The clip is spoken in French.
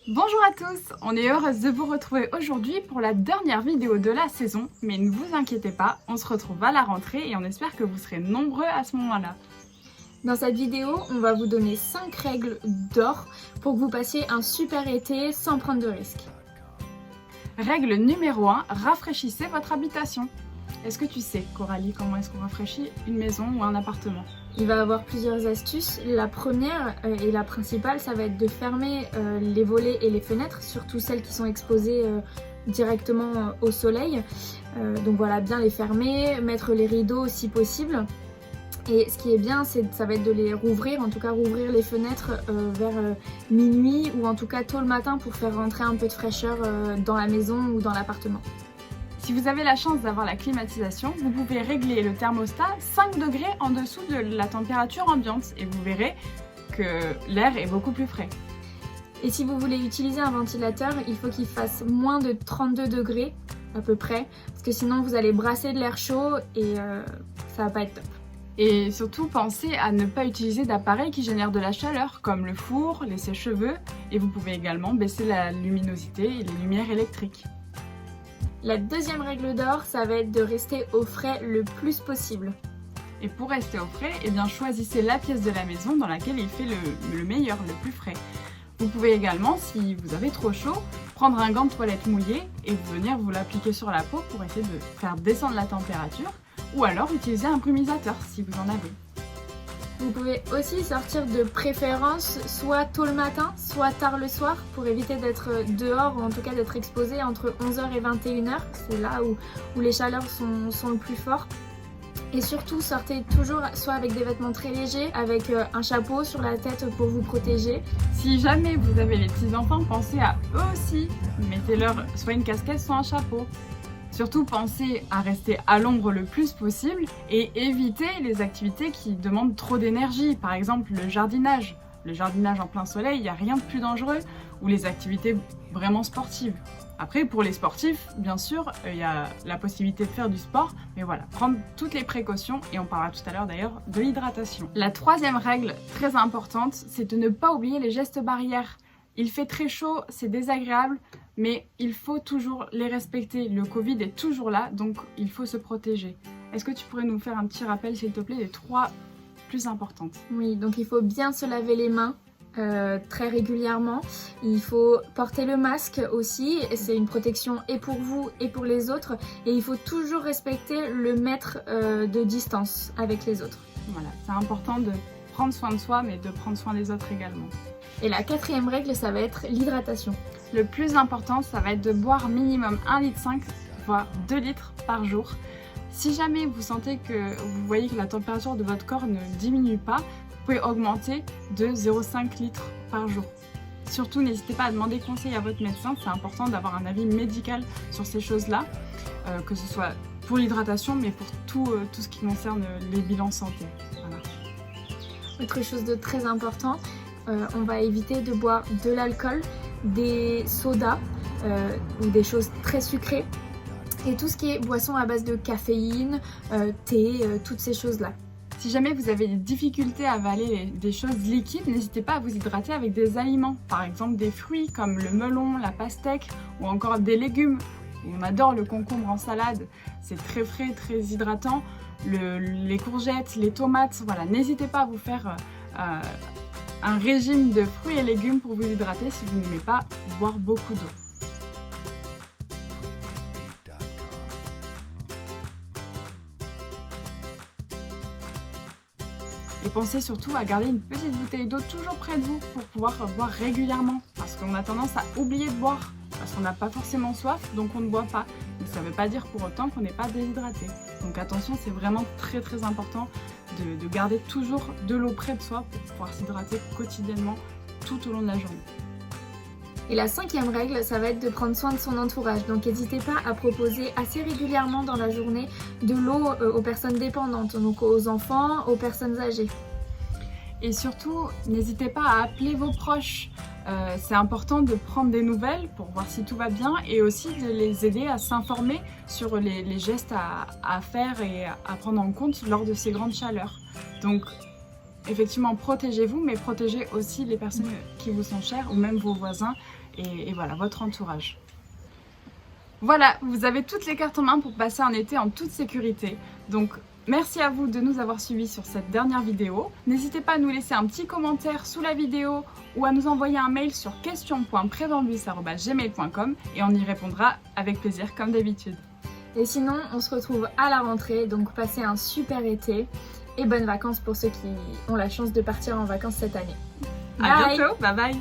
Bonjour à tous, on est heureuse de vous retrouver aujourd'hui pour la dernière vidéo de la saison, mais ne vous inquiétez pas, on se retrouve à la rentrée et on espère que vous serez nombreux à ce moment-là. Dans cette vidéo, on va vous donner 5 règles d'or pour que vous passiez un super été sans prendre de risques. Règle numéro 1, rafraîchissez votre habitation. Est-ce que tu sais, Coralie, comment est-ce qu'on rafraîchit une maison ou un appartement ? Il va y avoir plusieurs astuces. La première et la principale, ça va être de fermer les volets et les fenêtres, surtout celles qui sont exposées directement au soleil. Donc voilà, bien les fermer, mettre les rideaux si possible. Et ce qui est bien, ça va être de les rouvrir, en tout cas rouvrir les fenêtres vers minuit ou en tout cas tôt le matin pour faire rentrer un peu de fraîcheur dans la maison ou dans l'appartement. Si vous avez la chance d'avoir la climatisation, vous pouvez régler le thermostat 5 degrés en dessous de la température ambiante et vous verrez que l'air est beaucoup plus frais. Et si vous voulez utiliser un ventilateur, il faut qu'il fasse moins de 32 degrés à peu près, parce que sinon vous allez brasser de l'air chaud et ça va pas être top. Et surtout, pensez à ne pas utiliser d'appareils qui génèrent de la chaleur, comme le four, les sèche-cheveux, et vous pouvez également baisser la luminosité et les lumières électriques. La deuxième règle d'or, ça va être de rester au frais le plus possible. Et pour rester au frais, choisissez la pièce de la maison dans laquelle il fait le meilleur, le plus frais. Vous pouvez également, si vous avez trop chaud, prendre un gant de toilette mouillé et venir vous l'appliquer sur la peau pour essayer de faire descendre la température, ou alors utiliser un brumisateur si vous en avez. Vous pouvez aussi sortir de préférence soit tôt le matin, soit tard le soir pour éviter d'être dehors ou en tout cas d'être exposé entre 11h et 21h. C'est là où les chaleurs sont le plus fort. Et surtout, sortez toujours soit avec des vêtements très légers, avec un chapeau sur la tête pour vous protéger. Si jamais vous avez les petits-enfants, pensez à eux aussi. Mettez-leur soit une casquette, soit un chapeau. Surtout, pensez à rester à l'ombre le plus possible et évitez les activités qui demandent trop d'énergie. Par exemple, le jardinage. Le jardinage en plein soleil, il n'y a rien de plus dangereux. Ou les activités vraiment sportives. Après, pour les sportifs, bien sûr, il y a la possibilité de faire du sport. Mais voilà, prendre toutes les précautions. Et on parlera tout à l'heure d'ailleurs de l'hydratation. La troisième règle très importante, c'est de ne pas oublier les gestes barrières. Il fait très chaud, c'est désagréable. Mais il faut toujours les respecter. Le Covid est toujours là, donc il faut se protéger. Est-ce que tu pourrais nous faire un petit rappel, s'il te plaît, des 3 plus importantes? Oui, donc il faut bien se laver les mains très régulièrement. Il faut porter le masque aussi, c'est une protection et pour vous et pour les autres. Et il faut toujours respecter le mètre de distance avec les autres. Voilà, c'est important de prendre soin de soi, mais de prendre soin des autres également. Et la quatrième règle, ça va être l'hydratation. Le plus important, ça va être de boire minimum 1,5 litre, voire 2 litres par jour. Si jamais vous sentez que vous voyez que la température de votre corps ne diminue pas, vous pouvez augmenter de 0,5 litres par jour. Surtout, n'hésitez pas à demander conseil à votre médecin, c'est important d'avoir un avis médical sur ces choses-là, que ce soit pour l'hydratation, mais pour tout ce qui concerne les bilans santé. Voilà. Autre chose de très important, on va éviter de boire de l'alcool, des sodas ou des choses très sucrées et tout ce qui est boisson à base de caféine, thé, toutes ces choses-là. Si jamais vous avez des difficultés à avaler des choses liquides, n'hésitez pas à vous hydrater avec des aliments, par exemple des fruits comme le melon, la pastèque ou encore des légumes. On adore le concombre en salade, c'est très frais, très hydratant. Les courgettes, les tomates, voilà, n'hésitez pas à vous faire un régime de fruits et légumes pour vous hydrater si vous n'aimez pas boire beaucoup d'eau. Et pensez surtout à garder une petite bouteille d'eau toujours près de vous pour pouvoir boire régulièrement. Parce qu'on a tendance à oublier de boire, parce qu'on n'a pas forcément soif, donc on ne boit pas. Mais ça ne veut pas dire pour autant qu'on n'est pas déshydraté. Donc attention, c'est vraiment très très important de garder toujours de l'eau près de soi pour pouvoir s'hydrater quotidiennement tout au long de la journée. Et la cinquième règle, ça va être de prendre soin de son entourage. Donc n'hésitez pas à proposer assez régulièrement dans la journée de l'eau aux personnes dépendantes, donc aux enfants, aux personnes âgées. Et surtout, n'hésitez pas à appeler vos proches. C'est important de prendre des nouvelles pour voir si tout va bien et aussi de les aider à s'informer sur les gestes à faire et à prendre en compte lors de ces grandes chaleurs. Donc effectivement, protégez-vous, mais protégez aussi les personnes qui vous sont chères ou même vos voisins et voilà, votre entourage. Voilà, vous avez toutes les cartes en main pour passer un été en toute sécurité. Donc merci à vous de nous avoir suivis sur cette dernière vidéo. N'hésitez pas à nous laisser un petit commentaire sous la vidéo ou à nous envoyer un mail sur question.prévenluis@gmail.com et on y répondra avec plaisir comme d'habitude. Et sinon, on se retrouve à la rentrée, donc passez un super été et bonnes vacances pour ceux qui ont la chance de partir en vacances cette année. À bientôt, bye bye.